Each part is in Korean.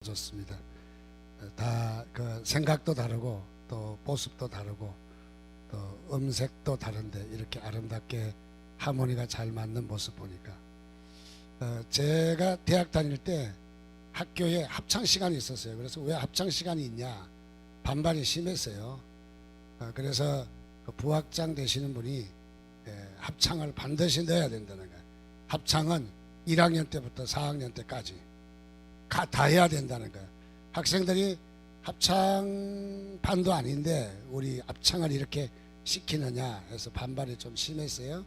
좋습니다. 다 그 생각도 다르고 또 모습도 다르고 또 음색도 다른데 이렇게 아름답게 하모니가 잘 맞는 모습 보니까 제가 대학 다닐 때 학교에 합창 시간이 있었어요. 그래서 왜 합창 시간이 있냐 반발이 심했어요. 그래서 그 부학장 되시는 분이 합창을 반드시 넣어야 된다는 거예요. 합창은 1학년 때부터 4학년 때까지 다 해야 된다는 거예요. 학생들이 합창반도 아닌데 우리 합창을 이렇게 시키느냐 해서 반발이 좀 심했어요.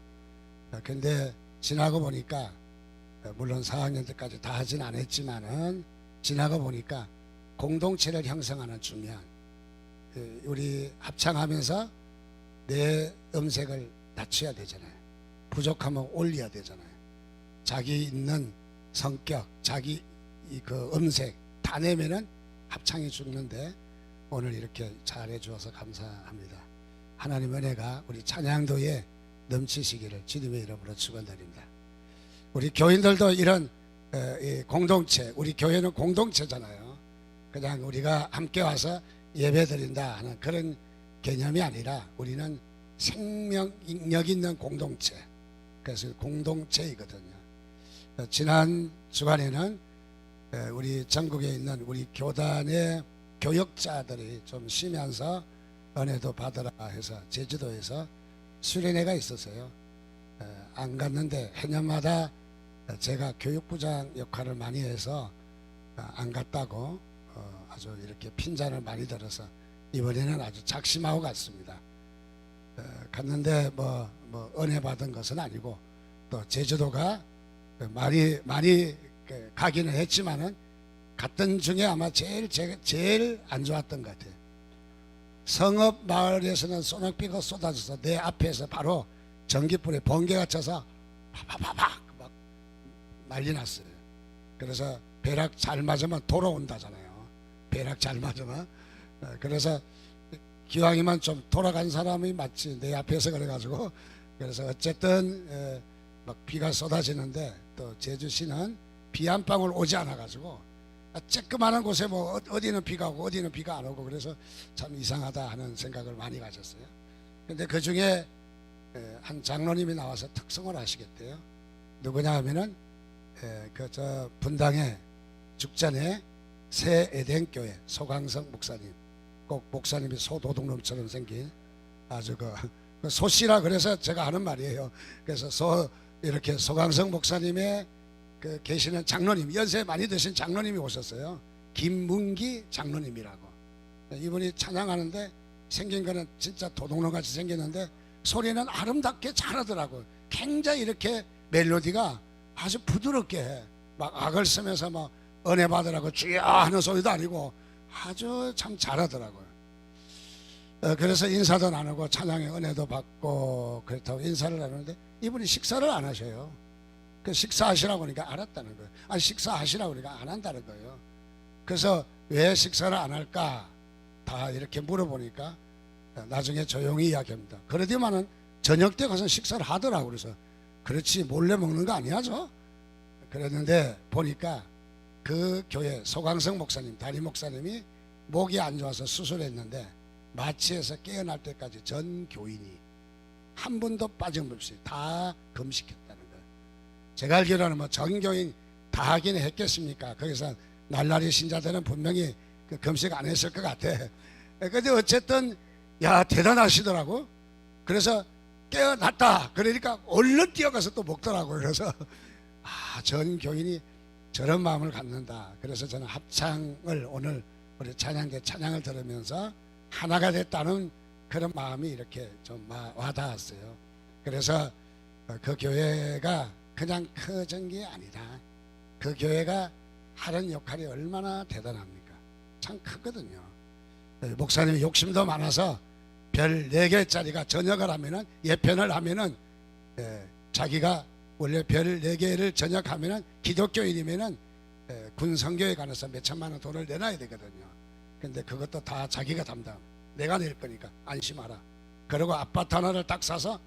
근데 지나고 보니까 물론 4학년 때까지 다 하진 않았지만은 지나고 보니까 공동체를 형성하는 중요한 우리 합창하면서 내 음색을 낮춰야 되잖아요. 부족하면 올려야 되잖아요. 자기 있는 성격, 자기 그 음색 다 내면은 합창이 죽는데 오늘 이렇게 잘해 주어서 감사합니다. 하나님 은혜가 우리 찬양도에 넘치시기를 주님의 이름으로 축원드립니다. 우리 교인들도 이런 공동체, 우리 교회는 공동체잖아요. 그냥 우리가 함께 와서 예배 드린다 하는 그런 개념이 아니라 우리는 생명력 있는 공동체, 그래서 공동체이거든요. 지난 주간에는 우리 전국에 있는 우리 교단의 교역자들이 좀 쉬면서 은혜도 받으라 해서 제주도에서 수련회가 있었어요. 안 갔는데 해년마다 제가 교육부장 역할을 많이 해서 안 갔다고 아주 이렇게 핀잔을 많이 들어서 이번에는 아주 작심하고 갔습니다. 갔는데 뭐 은혜 받은 것은 아니고 또 제주도가 많이 가기는 했지만은 갔던 중에 아마 제일 안 좋았던 것 같아요. 성읍 마을에서는 소낙비가 쏟아져서 내 앞에서 바로 전기불에 번개가 쳐서 파파파팍 막 난리 났어요. 그래서 벼락 잘 맞으면 돌아온다잖아요. 벼락 잘 맞으면. 그래서 기왕이면 좀 돌아간 사람이 맞지 내 앞에서 그래가지고 그래서 어쨌든 막 비가 쏟아지는데 또 제주시는 비 한 방울 오지 않아 가지고 쬐끄만한 곳에 뭐 어디는 비가 오고 어디는 비가 안 오고 그래서 참 이상하다 하는 생각을 많이 가졌어요. 근데 그 중에 한 장로님이 나와서 특성을 하시겠대요. 누구냐 하면은 그 저 분당의 죽전에 새 에덴교회 소강성 목사님, 꼭 목사님이 소도둑놈처럼 생긴 아주 그 소씨라 그래서 제가 하는 말이에요. 그래서 이렇게 소강성 목사님의 그 계시는 장로님, 연세 많이 드신 장로님이 오셨어요. 김문기 장로님이라고. 이분이 찬양하는데 생긴 거는 진짜 도둑놈같이 생겼는데 소리는 아름답게 잘하더라고요. 굉장히 이렇게 멜로디가 아주 부드럽게 해. 막 악을 쓰면서 막 은혜 받으라고 주여 하는 소리도 아니고 아주 참 잘하더라고요. 그래서 인사도 나누고 찬양의 은혜도 받고 그렇다고 인사를 나누는데 이분이 식사를 안 하셔요. 그 식사하시라고 하니까 알았다는 거예요. 아니 식사하시라고 하니까 안 한다는 거예요. 그래서 왜 식사를 안 할까 다 이렇게 물어보니까 나중에 조용히 이야기합니다. 그러더만은 저녁 때 가서 식사를 하더라고. 그래서 그렇지 몰래 먹는 거 아니야죠? 그랬는데 보니까 그 교회 소강성 목사님, 담임 목사님이 목이 안 좋아서 수술했는데 마취해서 깨어날 때까지 전 교인이 한 분도 빠짐없이 다 금식했다는 거예요. 제가 알기로는 뭐 전교인 다 하긴 했겠습니까? 거기서 날라리 신자들은 분명히 그 금식 안 했을 것 같아. 근데 어쨌든 야 대단하시더라고. 그래서 깨어났다 그러니까 얼른 뛰어가서 또 먹더라고요. 그래서 전 교인이 저런 마음을 갖는다. 그래서 저는 합창을 오늘 우리 찬양대 찬양을 들으면서 하나가 됐다는 그런 마음이 이렇게 좀 와닿았어요. 그래서 그 교회가 그냥 커진 게 아니라 그 교회가 하는 역할이 얼마나 대단합니까? 참 크거든요. 목사님이 욕심도 많아서 별 4개짜리가 저녁을 하면은 예편을 하면은 자기가 원래 별 4개를 저녁하면은 기독교인이면은 군성교에 가서 몇 천만 원 돈을 내놔야 되거든요. 근데 그것도 다 자기가 담당. 내가 낼 거니까 안심하라. 그리고 아파트 하나를 딱 사서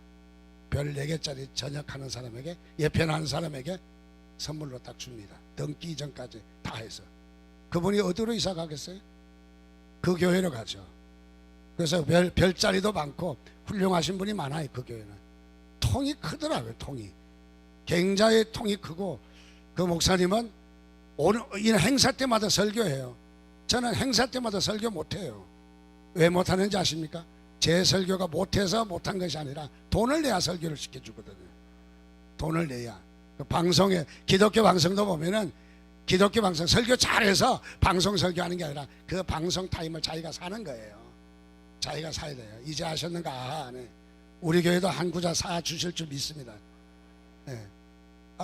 별 4개짜리 저녁하는 사람에게 예편하는 사람에게 선물로 딱 줍니다. 등기 이전까지 다 해서. 그분이 어디로 이사 가겠어요? 그 교회로 가죠. 그래서 별자리도 많고 훌륭하신 분이 많아요. 그 교회는 통이 크더라고요. 통이 굉장히 통이 크고, 그 목사님은 오늘 이 행사 때마다 설교해요. 저는 행사 때마다 설교 못해요. 왜 못하는지 아십니까? 제 설교가 못해서 못한 것이 아니라 돈을 내야 설교를 시켜주거든요. 돈을 내야. 그 방송에, 기독교 방송도 보면은 기독교 방송 설교 잘해서 방송 설교하는 게 아니라 그 방송 타임을 자기가 사는 거예요. 자기가 사야 돼요. 이제 아셨는가? 아하, 네. 우리 교회도 한 구자 사 주실 줄 믿습니다. 네.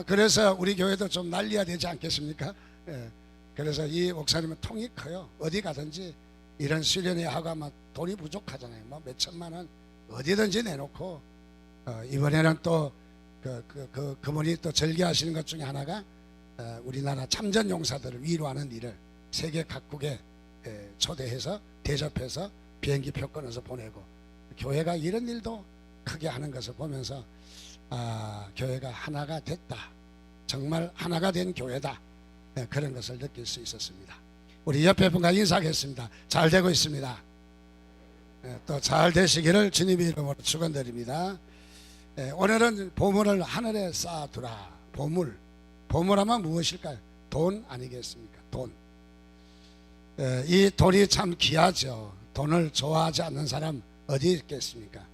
그래서 우리 교회도 좀 날려야 되지 않겠습니까? 네. 그래서 이 목사님은 통이 커요. 어디 가든지 이런 수련회 하고 하면 돈이 부족하잖아요. 뭐 몇 천만 원 어디든지 내놓고, 이번에는 또 그분이 또 절개하시는 것 중에 하나가 우리나라 참전 용사들을 위로하는 일을 세계 각국에 초대해서 대접해서 비행기표 끊어서 보내고, 교회가 이런 일도 크게 하는 것을 보면서 교회가 하나가 됐다, 정말 하나가 된 교회다, 그런 것을 느낄 수 있었습니다. 우리 옆에 분과 인사하겠습니다. 잘 되고 있습니다. 또 잘 되시기를 주님의 이름으로 축원드립니다. 오늘은 보물을 하늘에 쌓아두라. 보물하면 무엇일까요? 돈 아니겠습니까? 돈. 이 돈이 참 귀하죠. 돈을 좋아하지 않는 사람 어디 있겠습니까?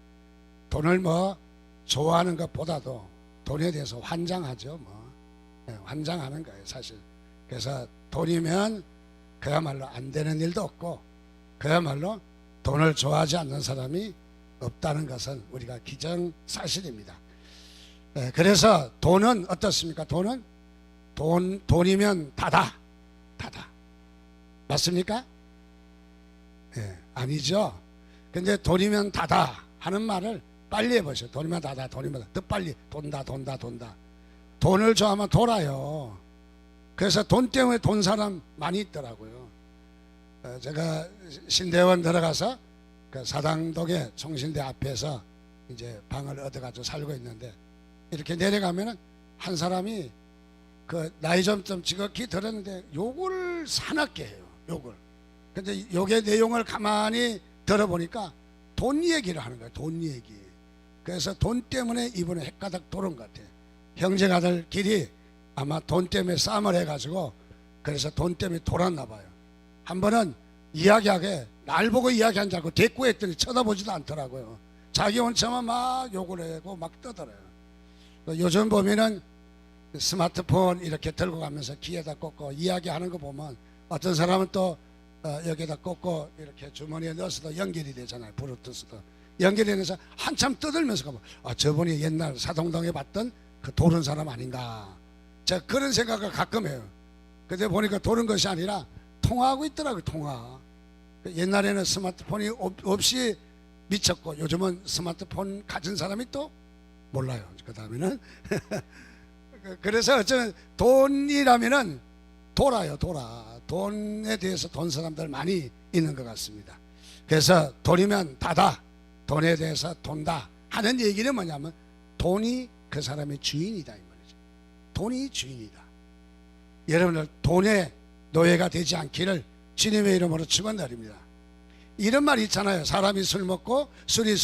돈을 뭐 좋아하는 것보다도 돈에 대해서 환장하죠. 환장하는 거예요, 사실. 그래서 돈이면 그야말로 안 되는 일도 없고, 그야말로 돈을 좋아하지 않는 사람이 없다는 것은 우리가 기정사실입니다. 그래서 돈은 어떻습니까? 돈이면 다다. 맞습니까? 아니죠. 근데 돈이면 다다 하는 말을 빨리 해보세요. 돈이면 다다, 더 빨리. 돈다. 돈을 좋아하면 돌아요. 그래서 돈 때문에 돈 사람 많이 있더라고요. 제가 신대원 들어가서 그 사당동에 총신대 앞에서 이제 방을 얻어가지고 살고 있는데, 이렇게 내려가면은 한 사람이 그 나이 좀 지극히 들었는데 욕을 사납게 해요. 욕을. 근데 욕의 내용을 가만히 들어보니까 돈 얘기를 하는 거예요. 돈 얘기. 그래서 돈 때문에 이분은 헷가닥 도는 것 같아요. 형제가들끼리 아마 돈 때문에 싸움을 해가지고, 그래서 돈 때문에 돌았나 봐요. 한 번은 이야기하게 날 보고 이야기한 줄 알고 대꾸했더니 쳐다보지도 않더라고요. 자기 혼자만 막 욕을 하고 막 떠들어요. 요즘 보면은 스마트폰 이렇게 들고 가면서 귀에다 꽂고 이야기하는 거 보면, 어떤 사람은 또 여기에다 꽂고 이렇게 주머니에 넣어서도 연결이 되잖아요. 브루투스도 연결이 돼서 한참 떠들면서 가면, 저분이 옛날 사동동에 봤던 그 도른 사람 아닌가, 제가 그런 생각을 가끔 해요. 근데 보니까 도른 것이 아니라 통화하고 있더라고요. 통화. 옛날에는 스마트폰이 없이 미쳤고, 요즘은 스마트폰 가진 사람이 또 몰라요. 그 다음에는 그래서 어쩌면 돈이라면은 돌아. 돈에 대해서 돈 사람들 많이 있는 것 같습니다. 그래서 돈이면 다다, 돈에 대해서 돈다 하는 얘기는 뭐냐면, 돈이 그 사람의 주인이다 이 말이죠. 돈이 주인이다. 여러분들 돈의 노예가 되지 않기를 주님의 이름으로 축원드립니다. 이런 말이 있잖아요. 사람이 술 먹고 술이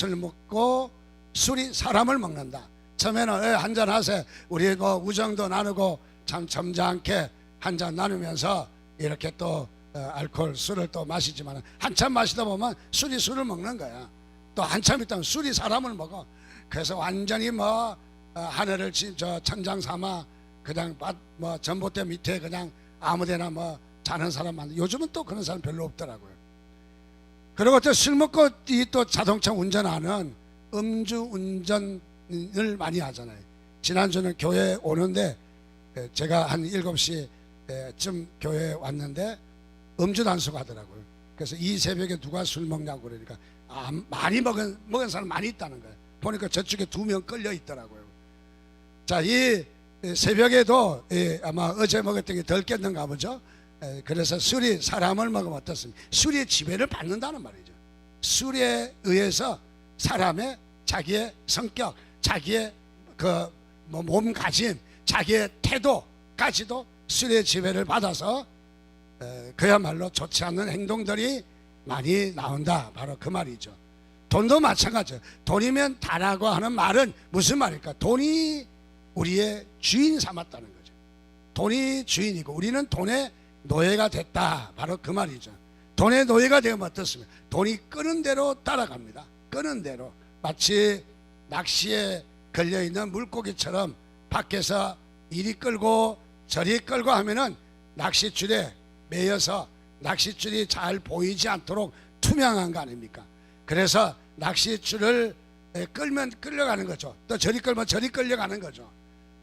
사람을 먹는다. 처음에는 한잔 하세요. 우리 뭐 우정도 나누고 참 점잖게 한잔 나누면서 이렇게 또 알코올 술을 또 마시지만, 한참 마시다 보면 술이 술을 먹는 거야. 또 한참 있다면 술이 사람을 먹어. 그래서 완전히 뭐 하늘을 천장 삼아 그냥 뭐 전봇대 밑에 그냥 아무데나 뭐 자는 사람 많은데, 요즘은 또 그런 사람 별로 없더라고요. 그리고 또 술 먹고 또 자동차 운전하는 음주 운전을 많이 하잖아요. 지난주는 교회 오는데 제가 한 7시쯤 교회에 왔는데 음주 단속 하더라고요. 그래서 이 새벽에 누가 술 먹냐고 그러니까 많이 먹은 사람 많이 있다는 거예요. 보니까 저쪽에 2명 끌려 있더라고요. 자, 이 새벽에도 아마 어제 먹었던 게 덜 깼는가 보죠. 그래서 술이 사람을 먹으면 어떻습니까? 술의 지배를 받는다는 말이죠. 술에 의해서 사람의 자기의 성격, 자기의 그 몸가짐, 자기의 태도까지도 술의 지배를 받아서 그야말로 좋지 않는 행동들이 많이 나온다. 바로 그 말이죠. 돈도 마찬가지죠. 돈이면 다라고 하는 말은 무슨 말일까? 돈이 우리의 주인 삼았다는 거죠. 돈이 주인이고 우리는 돈의 노예가 됐다. 바로 그 말이죠. 돈의 노예가 되면 어떻습니까? 돈이 끄는 대로 따라갑니다. 끄는 대로. 마치 낚시에 걸려있는 물고기처럼 밖에서 이리 끌고 저리 끌고 하면은 낚싯줄에 매여서 낚싯줄이 잘 보이지 않도록 투명한 거 아닙니까? 그래서 낚싯줄을 끌면 끌려가는 거죠. 또 저리 끌면 저리 끌려가는 거죠.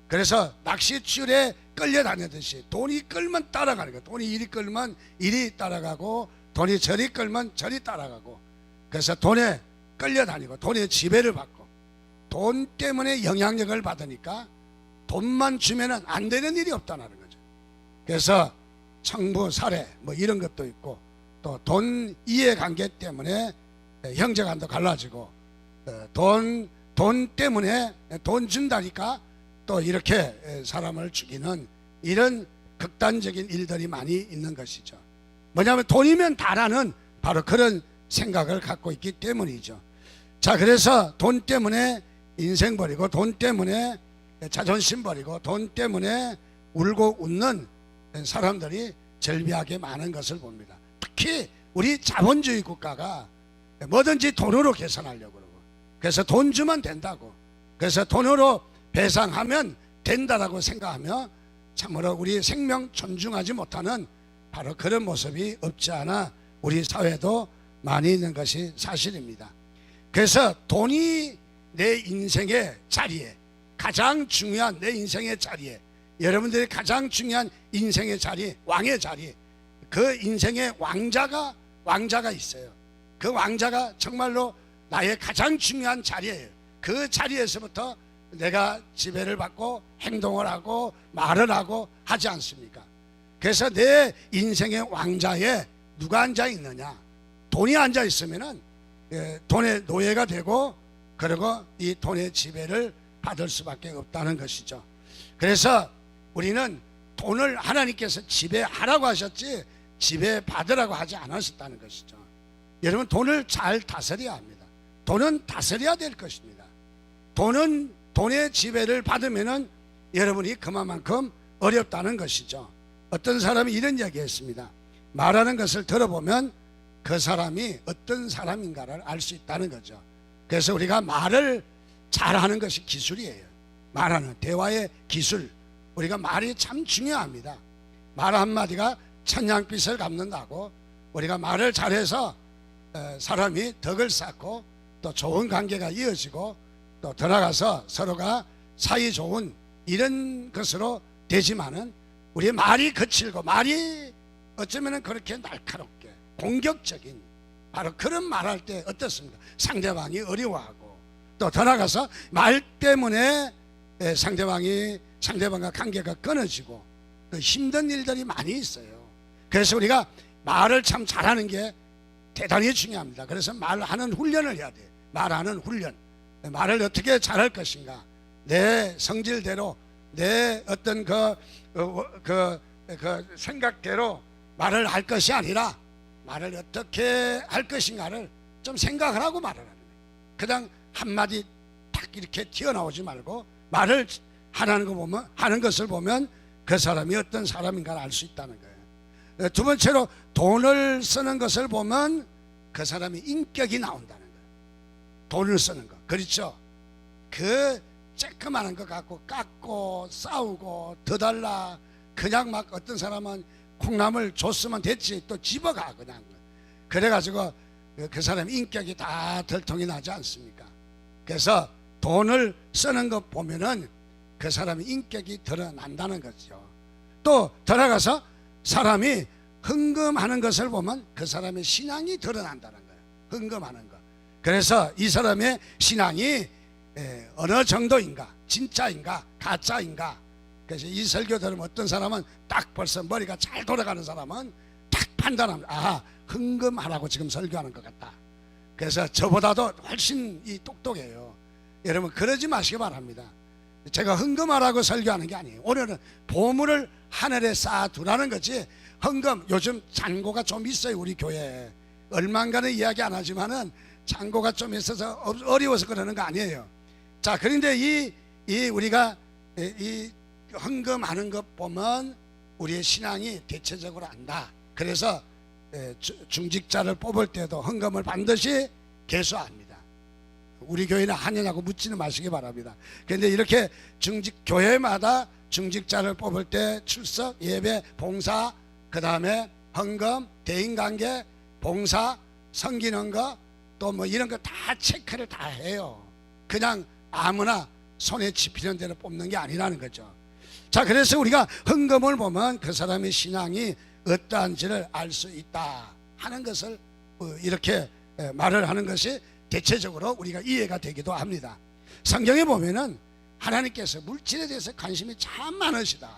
그래서 낚싯줄에 끌려다니듯이 돈이 끌면 따라가는 거예요. 돈이 이리 끌면 이리 따라가고 돈이 저리 끌면 저리 따라가고, 그래서 돈에 끌려다니고 돈의 지배를 받고 돈 때문에 영향력을 받으니까 돈만 주면은 안 되는 일이 없다는 거죠. 그래서 청부 살해 뭐 이런 것도 있고, 또 돈 이해관계 때문에 형제간도 갈라지고, 돈 때문에 돈 준다니까 또 이렇게 사람을 죽이는 이런 극단적인 일들이 많이 있는 것이죠. 뭐냐면 돈이면 다라는 바로 그런 생각을 갖고 있기 때문이죠. 자, 그래서 돈 때문에 인생 버리고 돈 때문에 자존심 버리고 돈 때문에 울고 웃는 사람들이 절비하게 많은 것을 봅니다. 특히 우리 자본주의 국가가 뭐든지 돈으로 계산하려고 그러고, 그래서 돈 주면 된다고, 그래서 돈으로 배상하면 된다라고 생각하며 참으로 우리 생명 존중하지 못하는 바로 그런 모습이 없지 않아 우리 사회도 많이 있는 것이 사실입니다. 그래서 돈이 내 인생의 자리에, 가장 중요한 내 인생의 자리에, 여러분들의 가장 중요한 인생의 자리, 왕의 자리, 그 인생의 왕자가 있어요. 그 왕자가 정말로 나의 가장 중요한 자리예요. 그 자리에서부터 내가 지배를 받고 행동을 하고 말을 하고 하지 않습니까? 그래서 내 인생의 왕자에 누가 앉아 있느냐? 돈이 앉아 있으면은 돈의 노예가 되고, 그리고 이 돈의 지배를 받을 수밖에 없다는 것이죠. 그래서 우리는 돈을 하나님께서 지배하라고 하셨지 지배받으라고 하지 않으셨다는 것이죠. 여러분, 돈을 잘 다스려야 합니다. 돈은 다스려야 될 것입니다. 돈의 지배를 받으면은 여러분이 그만큼 어렵다는 것이죠. 어떤 사람이 이런 이야기했습니다. 말하는 것을 들어보면 그 사람이 어떤 사람인가를 알 수 있다는 거죠. 그래서 우리가 말을 잘하는 것이 기술이에요. 말하는 대화의 기술, 우리가 말이 참 중요합니다. 말 한마디가 천냥빚을 갚는다고, 우리가 말을 잘해서 사람이 덕을 쌓고 또 좋은 관계가 이어지고 또 들어가서 서로가 사이 좋은 이런 것으로 되지만은, 우리의 말이 거칠고 말이 어쩌면 그렇게 날카롭게 공격적인 바로 그런 말할 때 어떻습니까? 상대방이 어려워하고, 또 더 나아가서 말 때문에 상대방과 관계가 끊어지고 또 힘든 일들이 많이 있어요. 그래서 우리가 말을 참 잘하는 게 대단히 중요합니다. 그래서 말하는 훈련을 해야 돼요. 말하는 훈련. 말을 어떻게 잘할 것인가, 내 성질대로 내 어떤 그 생각대로 말을 할 것이 아니라 말을 어떻게 할 것인가를 좀 생각을 하고 말을 하는 거예요. 그냥 한마디 딱 이렇게 튀어나오지 말고 말을 하는 것을 보면 그 사람이 어떤 사람인가를 알 수 있다는 거예요. 두 번째로 돈을 쓰는 것을 보면 그 사람이 인격이 나온다는 거예요. 돈을 쓰는 거, 그렇죠? 그 쬐끄만한 거 갖고 깎고 싸우고 더 달라, 그냥 막 어떤 사람은 콩나물 줬으면 됐지 또 집어가 그냥. 그래가지고 그 사람 인격이 다 들통이 나지 않습니까? 그래서 돈을 쓰는 것 보면은 그 사람의 인격이 드러난다는 거죠. 또 들어가서 사람이 헌금하는 것을 보면 그 사람의 신앙이 드러난다는 거예요. 헌금하는 거. 그래서 이 사람의 신앙이 어느 정도인가, 진짜인가 가짜인가. 그래서 이 설교 들으면 어떤 사람은 딱 벌써 머리가 잘 돌아가는 사람은 딱 판단합니다. 아, 헌금하라고 지금 설교하는 것 같다. 그래서 저보다도 훨씬 똑똑해요. 여러분, 그러지 마시기 바랍니다. 제가 헌금하라고 설교하는 게 아니에요. 오늘은 보물을 하늘에 쌓아두라는 거지 헌금, 요즘 잔고가 좀 있어요. 우리 교회에 얼마인가는 이야기 안 하지만은 잔고가 좀 있어서 어려워서 그러는 거 아니에요. 자, 그런데 이 우리가 이 헌금하는 것 보면 우리의 신앙이 대체적으로 안다. 그래서 중직자를 뽑을 때도 헌금을 반드시 계수합니다. 우리 교회는 하느냐고 묻지는 마시기 바랍니다. 그런데 이렇게 교회마다 중직자를 뽑을 때 출석, 예배, 봉사, 그 다음에 헌금, 대인관계, 봉사, 섬기는 거, 또 뭐 이런 거 다 체크를 다 해요. 그냥 아무나 손에 집히는 대로 뽑는 게 아니라는 거죠. 자, 그래서 우리가 헌금을 보면 그 사람의 신앙이 어떠한지를 알 수 있다 하는 것을 이렇게 말을 하는 것이 대체적으로 우리가 이해가 되기도 합니다. 성경에 보면은 하나님께서 물질에 대해서 관심이 참 많으시다.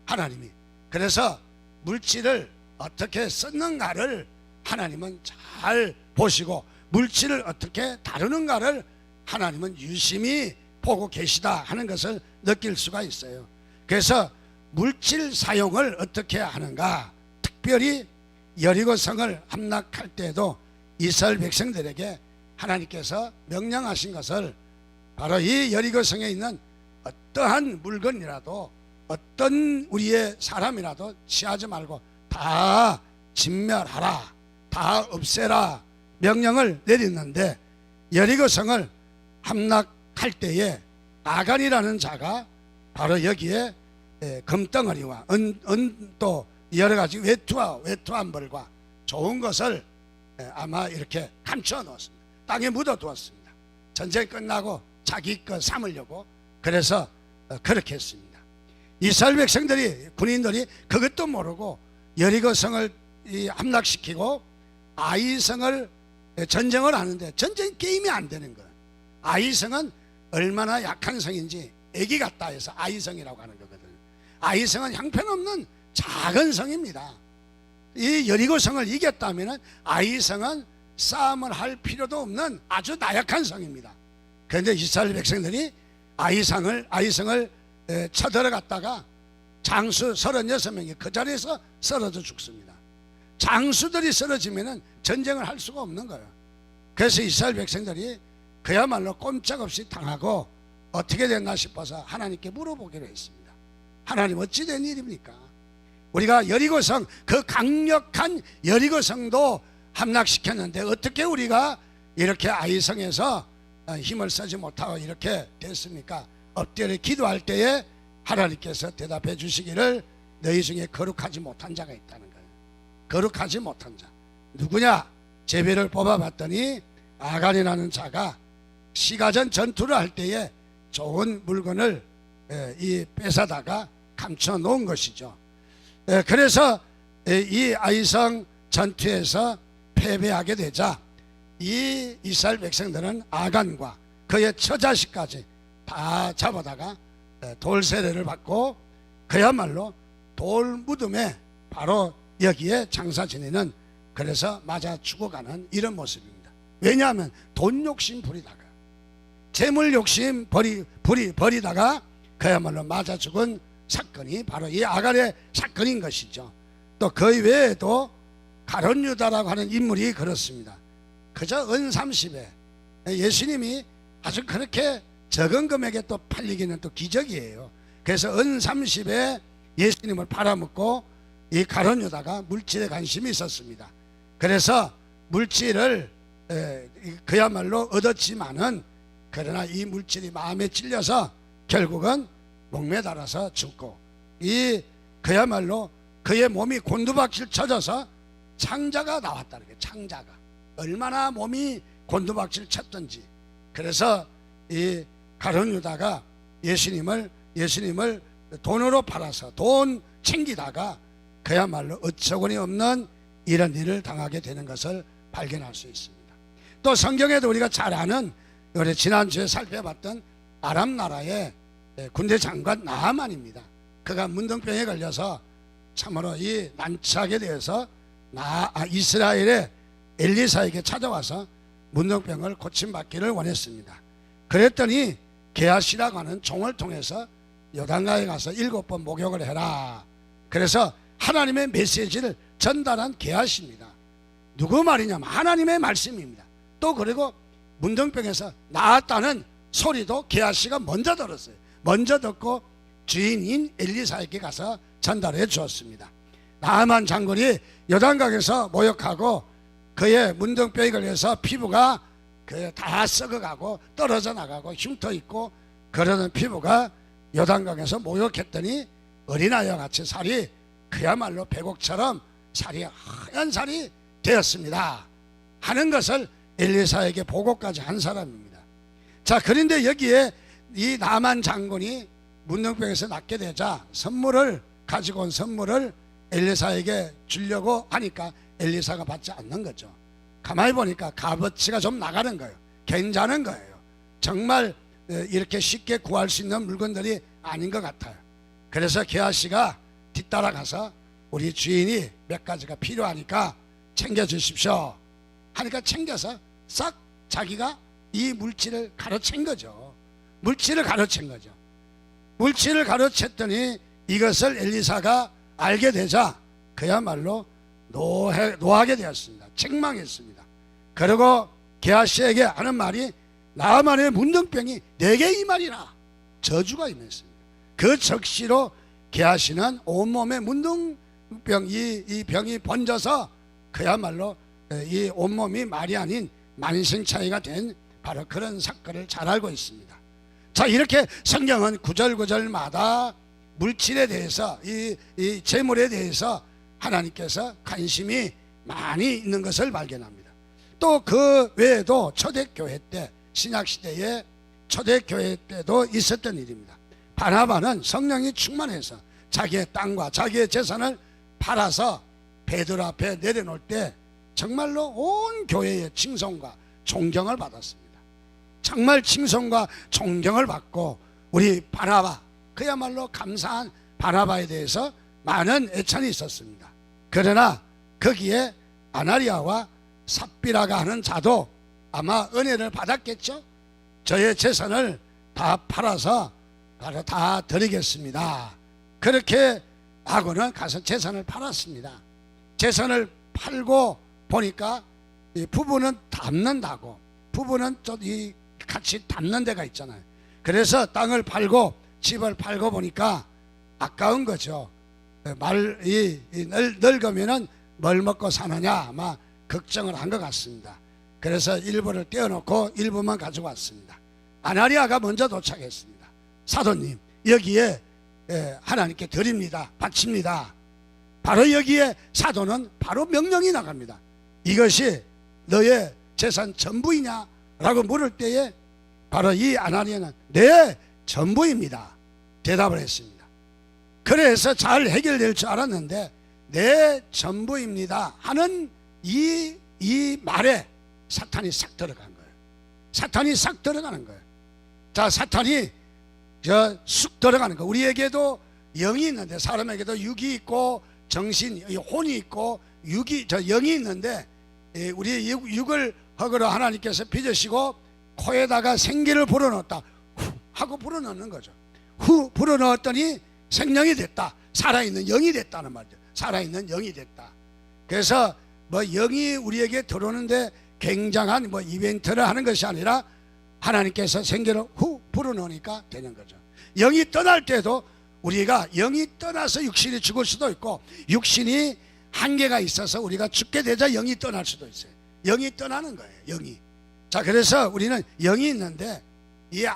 하나님이. 그래서 물질을 어떻게 썼는가를 하나님은 잘 보시고 물질을 어떻게 다루는가를 하나님은 유심히 보고 계시다 하는 것을 느낄 수가 있어요. 그래서 물질 사용을 어떻게 하는가, 특별히 여리고성을 함락할 때도 이스라엘 백성들에게 하나님께서 명령하신 것을 바로 이 여리고성에 있는 어떠한 물건이라도 어떤 우리의 사람이라도 취하지 말고 다 진멸하라, 다 없애라 명령을 내렸는데, 여리고성을 함락할 때에 아간이라는 자가 바로 여기에 금덩어리와 또 여러 가지 외투한 벌과 좋은 것을 아마 이렇게 감춰 놓았습니다. 땅에 묻어 두었습니다. 전쟁 끝나고 자기 것 삼으려고. 그래서 그렇게 했습니다. 이스라엘 백성들이, 군인들이 그것도 모르고 여리고성을 함락시키고 아이성을 전쟁을 하는데 전쟁 게임이 안 되는 거예요. 아이성은 얼마나 약한 성인지 애기 같다 해서 아이성이라고 하는 거거든요. 아이성은 형편없는 작은 성입니다. 이 여리고성을 이겼다면 아이성은 싸움을 할 필요도 없는 아주 나약한 성입니다. 그런데 이스라엘 백성들이 아이성을 쳐들어갔다가 장수 36명이 그 자리에서 쓰러져 죽습니다. 장수들이 쓰러지면 전쟁을 할 수가 없는 거예요. 그래서 이스라엘 백성들이 그야말로 꼼짝없이 당하고 어떻게 됐나 싶어서 하나님께 물어보기로 했습니다. 하나님, 어찌 된 일입니까? 우리가 여리고성, 그 강력한 여리고성도 함락시켰는데 어떻게 우리가 이렇게 아이성에서 힘을 쓰지 못하고 이렇게 됐습니까? 엎드려 기도할 때에 하나님께서 대답해 주시기를 너희 중에 거룩하지 못한 자가 있다는 거예요. 거룩하지 못한 자 누구냐? 제비를 뽑아봤더니 아간이라는 자가 시가전 전투를 할 때에 좋은 물건을 뺏어다가 감춰 놓은 것이죠. 그래서 이 아이성 전투에서 패배하게 되자 이 이스라엘 백성들은 아간과 그의 처자식까지 다 잡아다가 돌세례를 받고 그야말로 돌 무덤에 바로 여기에 장사 지내는, 그래서 맞아 죽어가는 이런 모습입니다. 왜냐하면 돈 욕심 부리다가 재물 욕심 버리다가 그야말로 맞아 죽은 사건이 바로 이 아간의 사건인 것이죠. 또 그 외에도 가룟 유다라고 하는 인물이 그렇습니다. 그저 은 30에 예수님이 아주 그렇게 적은 금액에 또 팔리기는 또 기적이에요. 그래서 은 30에 예수님을 팔아먹고 이 가룟 유다가 물질에 관심이 있었습니다. 그래서 물질을 그야말로 얻었지만은, 그러나 이 물질이 마음에 찔려서 결국은 목매달아서 죽고, 이 그야말로 그의 몸이 곤두박질 쳐져서 창자가 나왔다는 거예요. 창자가 얼마나 몸이 곤두박질 쳤던지. 그래서 이 가룟 유다가 예수님을 돈으로 팔아서 돈 챙기다가 그야말로 어처구니 없는 이런 일을 당하게 되는 것을 발견할 수 있습니다. 또 성경에도 우리가 잘 아는, 우리 지난주에 살펴봤던 아람 나라의 군대 장관 나아만입니다. 그가 문둥병에 걸려서 참으로 이 난처하게 되어서 이스라엘의 엘리사에게 찾아와서 문둥병을 고침받기를 원했습니다. 그랬더니 게하시라고 하는 종을 통해서 요단강에 가서 7번 목욕을 해라. 그래서 하나님의 메시지를 전달한 게하시입니다. 누구 말이냐면 하나님의 말씀입니다. 또 그리고 문둥병에서 나았다는 소리도 게하시가 먼저 들었어요. 먼저 듣고 주인인 엘리사에게 가서 전달해 주었습니다. 나아만 장군이 요단강에서 모욕하고 그의 문둥병에 걸려서 피부가 다 썩어가고 떨어져 나가고 흉터 있고 그러는 피부가 요단강에서 모욕했더니 어린아이와 같이 살이 그야말로 백옥처럼 살이 하얀 살이 되었습니다 하는 것을 엘리사에게 보고까지 한 사람입니다. 자, 그런데 여기에 이 나만 장군이 문둥병에서 낫게 되자 선물을 가지고 온 선물을 엘리사에게 주려고 하니까 엘리사가 받지 않는 거죠. 가만히 보니까 값어치가 좀 나가는 거예요. 괜찮은 거예요. 정말 이렇게 쉽게 구할 수 있는 물건들이 아닌 것 같아요. 그래서 게하시가 뒤따라가서 우리 주인이 몇 가지가 필요하니까 챙겨주십시오 하니까 챙겨서 싹 자기가 이 물질을 가로챈 거죠. 물질을 가로챈 거죠. 물질을 가로챘더니 이것을 엘리사가 알게 되자 그야말로 노하게 되었습니다. 책망했습니다. 그리고 게하시에게 하는 말이 나아만의 문둥병이 내게 임하리라 저주가 임했습니다. 그 적시로 게하시는 온몸에 문둥병 이 병이 번져서 그야말로 이 온몸이 말이 아닌 만신창이가 된 바로 그런 사건을 잘 알고 있습니다. 자, 이렇게 성경은 구절구절마다 물질에 대해서 이 재물에 대해서 하나님께서 관심이 많이 있는 것을 발견합니다. 또 그 외에도 초대교회 때 신약시대에 초대교회 때도 있었던 일입니다. 바나바는 성령이 충만해서 자기의 땅과 자기의 재산을 팔아서 베드로 앞에 내려놓을 때 정말로 온 교회의 칭송과 존경을 받았습니다. 정말 칭송과 존경을 받고 우리 바나바 그야말로 감사한 바나바에 대해서 많은 애찬이 있었습니다. 그러나 거기에 아나리아와 삽비라가 하는 자도 아마 은혜를 받았겠죠. 저의 재산을 다 팔아서 바로 다 드리겠습니다. 그렇게 하고는 가서 재산을 팔았습니다. 재산을 팔고 보니까 이 부부는 담는다고, 부부는 이 같이 담는 데가 있잖아요. 그래서 땅을 팔고 집을 팔고 보니까 아까운 거죠. 늙으면은 뭘 먹고 사느냐 아마 걱정을 한 것 같습니다. 그래서 일부를 떼어놓고 일부만 가지고 왔습니다. 아나리아가 먼저 도착했습니다. 사도님, 여기에 하나님께 드립니다. 바칩니다. 바로 여기에 사도는 바로 명령이 나갑니다. 이것이 너의 재산 전부이냐? 라고 물을 때에 바로 이 아나니아는 네, 전부입니다. 대답을 했습니다. 그래서 잘 해결될 줄 알았는데 네, 전부입니다 하는 이 말에 사탄이 싹 들어간 거예요. 사탄이 싹 들어가는 거예요. 자, 사탄이 쑥 들어가는 거. 우리에게도 영이 있는데 사람에게도 육이 있고 정신, 혼이 있고 영이 있는데 우리 육을 허그로 하나님께서 빚으시고 코에다가 생기를 불어넣었다. 후 하고 불어넣는 거죠. 후 불어넣었더니 생명이 됐다. 살아있는 영이 됐다는 말이죠. 살아있는 영이 됐다. 그래서 영이 우리에게 들어오는데 굉장한 이벤트를 하는 것이 아니라 하나님께서 생기를 후 불어넣으니까 되는 거죠. 영이 떠날 때도 우리가 영이 떠나서 육신이 죽을 수도 있고 육신이 한계가 있어서 우리가 죽게 되자 영이 떠날 수도 있어요. 영이 떠나는 거예요. 영이. 자, 그래서 우리는 영이 있는데 이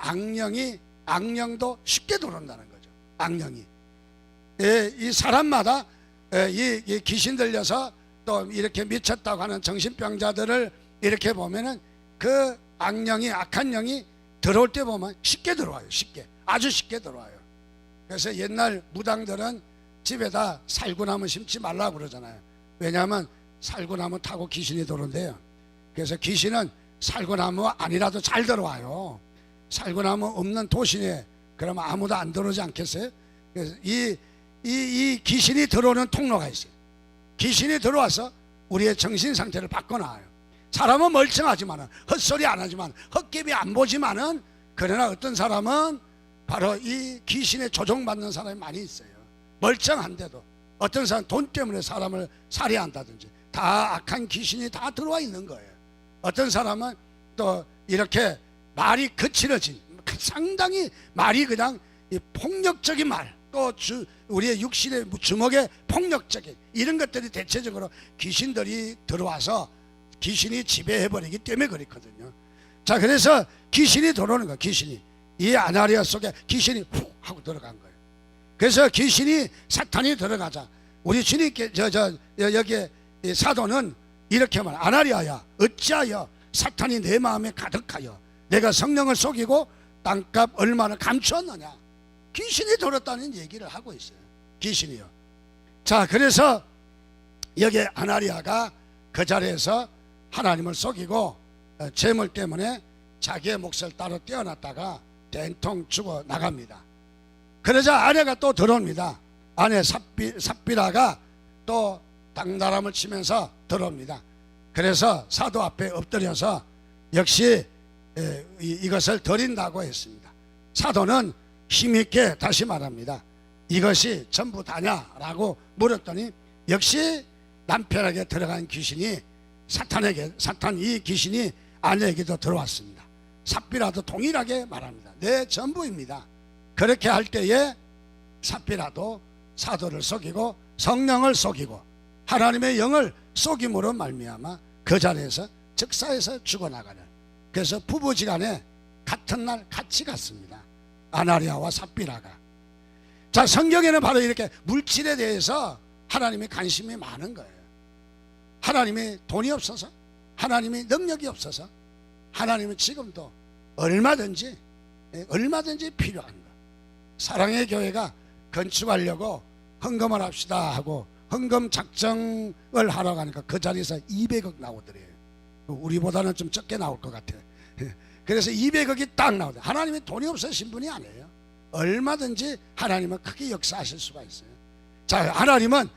악령도 쉽게 들어온다는 거죠. 악령이. 이 사람마다 이 귀신 들려서 또 이렇게 미쳤다고 하는 정신병자들을 이렇게 보면은 그 악령이, 악한 영이 들어올 때 보면 쉽게 들어와요. 쉽게. 아주 쉽게 들어와요. 그래서 옛날 무당들은 집에다 살구나무 심지 말라고 그러잖아요. 왜냐하면 살구나무 타고 귀신이 들어온대요. 그래서 귀신은 살구나무 아니라도 잘 들어와요. 살구나무 없는 도시에 그러면 아무도 안 들어오지 않겠어요? 그래서 이 귀신이 들어오는 통로가 있어요. 귀신이 들어와서 우리의 정신 상태를 바꿔놔요. 사람은 멀쩡하지만은 헛소리 안 하지만 헛개비 안 보지만은 그러나 어떤 사람은 바로 이 귀신에 조종받는 사람이 많이 있어요. 멀쩡한데도 어떤 사람 돈 때문에 사람을 살해한다든지 다 악한 귀신이 다 들어와 있는 거예요. 어떤 사람은 또 이렇게 말이 거칠어진, 상당히 말이 그냥 이 폭력적인 말, 또 우리의 육신의 주먹에 폭력적인 이런 것들이 대체적으로 귀신들이 들어와서 귀신이 지배해버리기 때문에 그렇거든요. 자, 그래서 귀신이 들어오는 거예요. 귀신이 이 아나리아 속에 귀신이 훅 하고 들어간 거예요. 그래서 귀신이, 사탄이 들어가자 우리 주님께 여기 사도는 이렇게 말, 아나리아야 어찌하여 사탄이 내 마음에 가득하여 내가 성령을 속이고 땅값 얼마나 감추었느냐. 귀신이 들었다는 얘기를 하고 있어요. 귀신이요. 자, 그래서 여기 아나리아가 그 자리에서 하나님을 속이고 재물 때문에 자기의 몫을 따로 떼어놨다가 된통 죽어 나갑니다. 그러자 아내가 또 들어옵니다. 아내 삽비라가 또 당나람을 치면서 들어옵니다. 그래서 사도 앞에 엎드려서 역시 이것을 드린다고 했습니다. 사도는 힘있게 다시 말합니다. 이것이 전부 다냐라고 물었더니 역시 남편에게 들어간 귀신이 사탄 이 귀신이 아내에게도 들어왔습니다. 삽비라도 동일하게 말합니다. 내 전부입니다. 그렇게 할 때에 삽비라도 사도를 속이고 성령을 속이고 하나님의 영을 속임으로 말미암아 그 자리에서 즉사에서 죽어나가는, 그래서 부부지간에 같은 날 같이 갔습니다. 아나리아와 삽비라가. 자, 성경에는 바로 이렇게 물질에 대해서 하나님이 관심이 많은 거예요. 하나님이 돈이 없어서, 하나님이 능력이 없어서, 하나님은 지금도 얼마든지 필요한 거. 사랑의 교회가 건축하려고 헌금을 합시다 하고 헌금 작정을 하러 가니까 그 자리에서 200억 나오더래요. 우리보다는 좀 적게 나올 것 같아요. 그래서 200억이 딱 나오더래요. 하나님이 돈이 없으신 분이 아니에요. 얼마든지 하나님은 크게 역사하실 수가 있어요. 자, 하나님은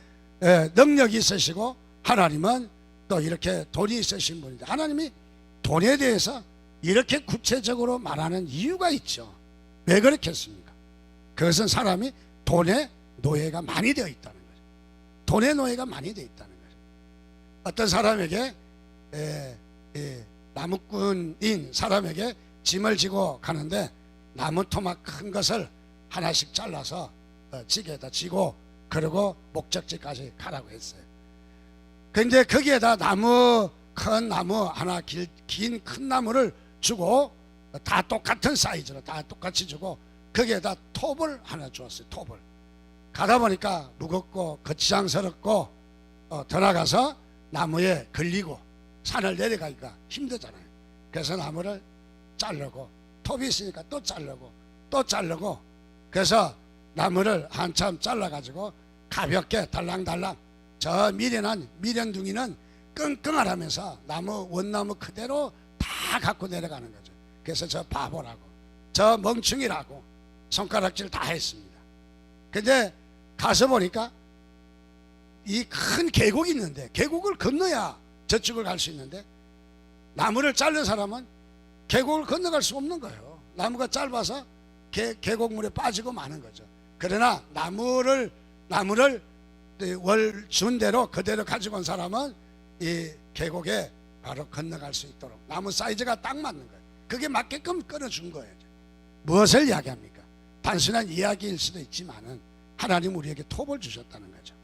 능력이 있으시고 하나님은 또 이렇게 돈이 있으신 분인데, 하나님이 돈에 대해서 이렇게 구체적으로 말하는 이유가 있죠. 왜 그렇겠습니까? 그것은 사람이 돈의 노예가 많이 되어 있다는 거죠. 돈의 노예가 많이 되어 있다는 거죠. 어떤 사람에게 나무꾼인 사람에게 짐을 지고 가는데 나무 토막 큰 것을 하나씩 잘라서 지게에다 지고 그리고 목적지까지 가라고 했어요. 근데 거기에다 큰 나무 하나, 긴 큰 나무를 주고 다 똑같은 사이즈로 다 똑같이 주고 거기에다 톱을 하나 주었어요. 톱을. 가다 보니까 무겁고 거치장스럽고 더 나가서 나무에 걸리고 산을 내려가기가 힘들잖아요. 그래서 나무를 자르고, 톱이 있으니까 또 자르고 또 자르고, 그래서 나무를 한참 잘라가지고 가볍게 달랑달랑, 저 미련둥이는 끙끙하면서 원나무 그대로 다 갖고 내려가는 거죠. 그래서 저 바보라고, 저 멍충이라고 손가락질 다 했습니다. 근데 가서 보니까 이 큰 계곡이 있는데, 계곡을 건너야 저쪽을 갈 수 있는데 나무를 자른 사람은 계곡을 건너갈 수 없는 거예요. 나무가 짧아서 계곡물에 빠지고 마는 거죠. 그러나 나무를 준 대로 그대로 가지고 온 사람은 이 계곡에 바로 건너갈 수 있도록 나무 사이즈가 딱 맞는 거예요. 그게 맞게끔 끊어준 거예요. 무엇을 이야기합니까? 단순한 이야기일 수도 있지만은 하나님 우리에게 톱을 주셨다는 거죠.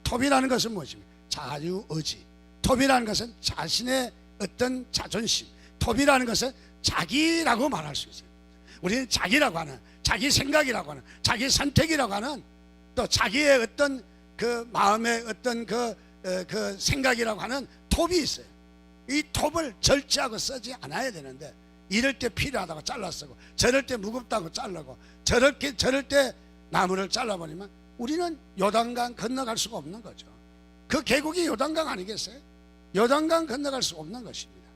톱이라는 것은 무엇입니까? 자유의지. 톱이라는 것은 자신의 어떤 자존심. 톱이라는 것은 자기라고 말할 수 있어요. 우리는 자기라고 하는, 자기 생각이라고 하는, 자기 선택이라고 하는, 또 자기의 어떤 그 마음의 어떤 그 생각이라고 하는 톱이 있어요. 이 톱을 절제하고 쓰지 않아야 되는데, 이럴 때 필요하다고 잘라 쓰고, 저럴 때 무겁다고 자르고, 저럴 때 나무를 잘라버리면 우리는 요단강 건너갈 수가 없는 거죠. 그 계곡이 요단강 아니겠어요? 요단강 건너갈 수 없는 것입니다.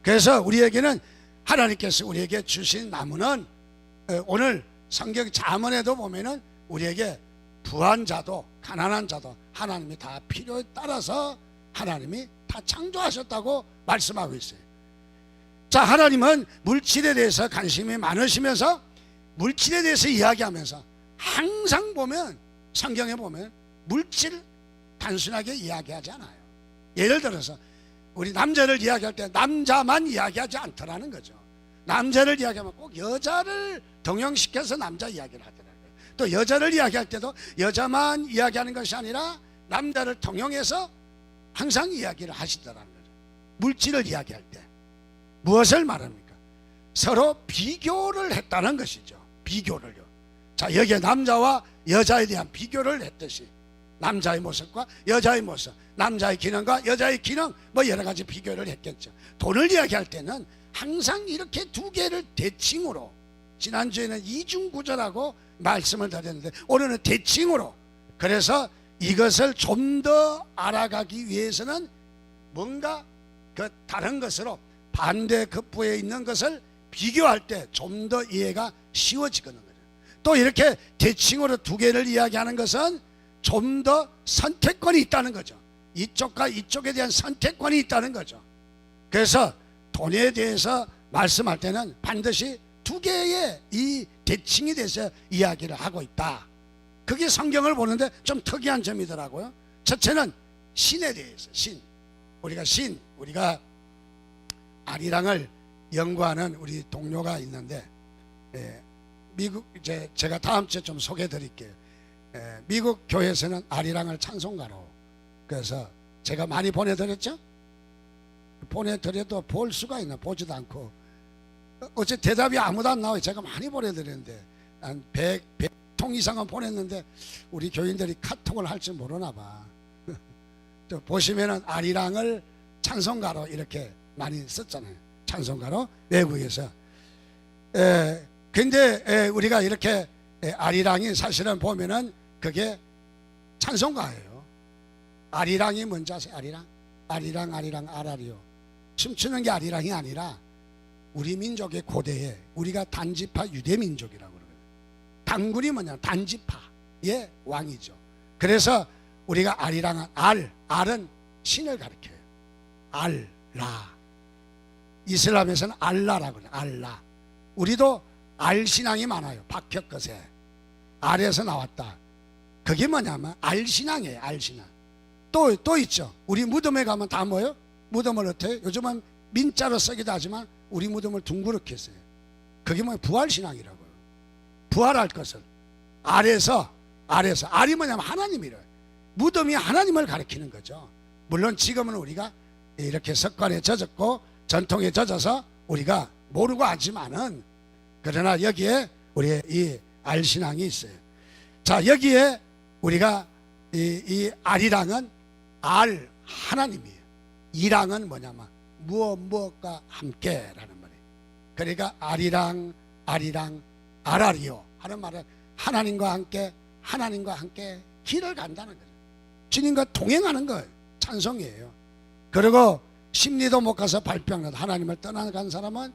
그래서 우리에게는 하나님께서 우리에게 주신 나무는 오늘 성경 잠언에도 보면은 우리에게 부한 자도 가난한 자도 하나님이 다 필요에 따라서 하나님이 다 창조하셨다고 말씀하고 있어요. 자, 하나님은 물질에 대해서 관심이 많으시면서 물질에 대해서 이야기하면서 항상 보면, 성경에 보면 물질 단순하게 이야기하지 않아요. 예를 들어서 우리 남자를 이야기할 때 남자만 이야기하지 않더라는 거죠. 남자를 이야기하면 꼭 여자를 동형시켜서 남자 이야기를 하더라고요. 또 여자를 이야기할 때도 여자만 이야기하는 것이 아니라 남자를 통용해서 항상 이야기를 하시더라는 거죠. 물질을 이야기할 때 무엇을 말합니까? 서로 비교를 했다는 것이죠. 비교를요. 자, 여기에 남자와 여자에 대한 비교를 했듯이 남자의 모습과 여자의 모습, 남자의 기능과 여자의 기능, 뭐 여러 가지 비교를 했겠죠. 돈을 이야기할 때는 항상 이렇게 두 개를 대칭으로, 지난주에는 이중구조라고 말씀을 드렸는데 오늘은 대칭으로, 그래서 이것을 좀 더 알아가기 위해서는 뭔가 그 다른 것으로 반대 급부에 있는 것을 비교할 때 좀 더 이해가 쉬워지거든요. 또 이렇게 대칭으로 두 개를 이야기하는 것은 좀 더 선택권이 있다는 거죠. 이쪽과 이쪽에 대한 선택권이 있다는 거죠. 그래서 돈에 대해서 말씀할 때는 반드시 두 개의 이 대칭이 돼서 이야기를 하고 있다. 그게 성경을 보는데 좀 특이한 점이더라고요. 첫째는 신에 대해서, 우리가 아리랑을 연구하는 우리 동료가 있는데, 미국, 제가 다음 주에 좀 소개해 드릴게요. 미국 교회에서는 아리랑을 찬송가로, 그래서 제가 많이 보내드렸죠? 보내드려도 볼 수가 있나? 보지도 않고. 어째 대답이 아무도 안 나와요. 제가 많이 보내드렸는데 한 100통 이상은 보냈는데 우리 교인들이 카톡을 할 줄 모르나 봐. 보시면은 아리랑을 찬송가로 이렇게 많이 썼잖아요. 찬송가로 외국에서. 근데 우리가 이렇게 아리랑이 사실은 보면은 그게 찬송가예요. 아리랑이 뭔지 아세요? 아리랑 아라리요. 춤추는 게 아리랑이 아니라 우리 민족의 고대에 우리가 단지파 유대민족이라고 그러거든요. 단군이 뭐냐? 단지파의 왕이죠. 그래서 우리가 아리랑은 알은 신을 가리켜요. 알라. 이슬람에서는 알라라고 그래요. 알라. 우리도 알신앙이 많아요. 박혁것에 알에서 나왔다. 그게 뭐냐면 알신앙이에요. 알신앙. 또 있죠. 우리 무덤에 가면 다 뭐요? 무덤을 어때요? 요즘은 민자로 쓰기도 하지만 우리 무덤을 둥그렇게 했어요. 그게 뭐예요? 부활신앙이라고요. 부활할 것을 알에서 알이 뭐냐면 하나님이래요. 무덤이 하나님을 가리키는 거죠. 물론 지금은 우리가 이렇게 습관에 젖었고 전통에 젖어서 우리가 모르고 하지만은, 그러나 여기에 우리의 이 알신앙이 있어요. 자, 여기에 우리가 이 알이랑은 하나님이에요. 이랑은 뭐냐면 무엇과 함께라는 말이에요. 그러니까 아리랑 아라리오 하는 말은 하나님과 함께 길을 간다는 거죠. 주님과 동행하는 거 찬송이에요. 그리고 심리도 못 가서 발병, 하나님을 떠나간 사람은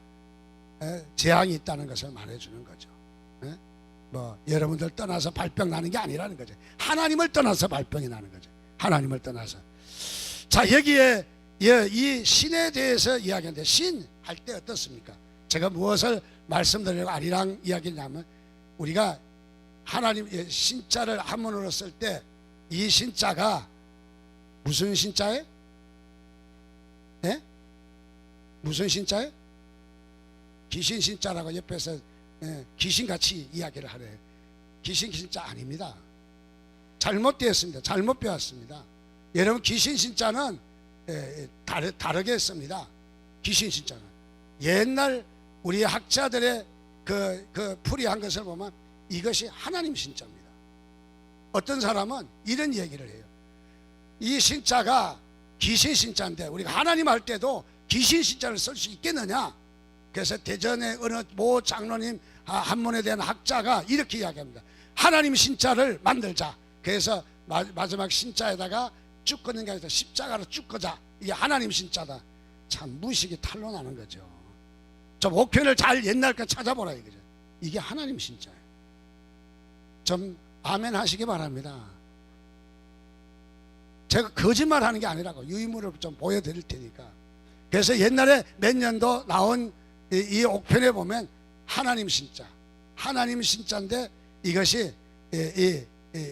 재앙이 있다는 것을 말해주는 거죠. 뭐 여러분들 떠나서 발병 나는 게 아니라는 거죠. 하나님을 떠나서 발병이 나는 거죠. 하나님을 떠나서. 자, 여기에 이 신에 대해서 이야기하는데, 신 할 때 어떻습니까? 제가 무엇을 말씀드리려고 아리랑 이야기냐면, 우리가 하나님 신자를 한문으로 쓸 때 이 신자가 무슨 신자예요? 무슨 신자예요? 귀신 신자라고 옆에서 귀신같이 이야기를 하래요. 귀신 신자 아닙니다. 잘못되었습니다. 잘못 배웠습니다. 여러분, 귀신 신자는 다르게 씁니다. 귀신 신자는 옛날 우리 학자들의 그 풀이한 것을 보면 이것이 하나님 신자입니다. 어떤 사람은 이런 얘기를 해요. 이 신자가 귀신 신자인데 우리가 하나님 할 때도 귀신 신자를 쓸 수 있겠느냐? 그래서 대전의 어느 모 장로님 한문에 대한 학자가 이렇게 이야기합니다. 하나님 신자를 만들자. 그래서 마지막 신자에다가 쭉 긋는 게 아니라 십자가로 쭉 긋자. 이게 하나님 신자다. 참 무식이 탄로나는 거죠. 좀 옥편을 잘 옛날 거 찾아보라 이거죠. 이게 하나님 신자예요. 좀 아멘 하시기 바랍니다. 제가 거짓말하는 게 아니라고 유의물을 좀 보여드릴 테니까. 그래서 옛날에 몇 년도 나온 이 옥편에 보면 하나님 신자, 하나님 신자인데 이것이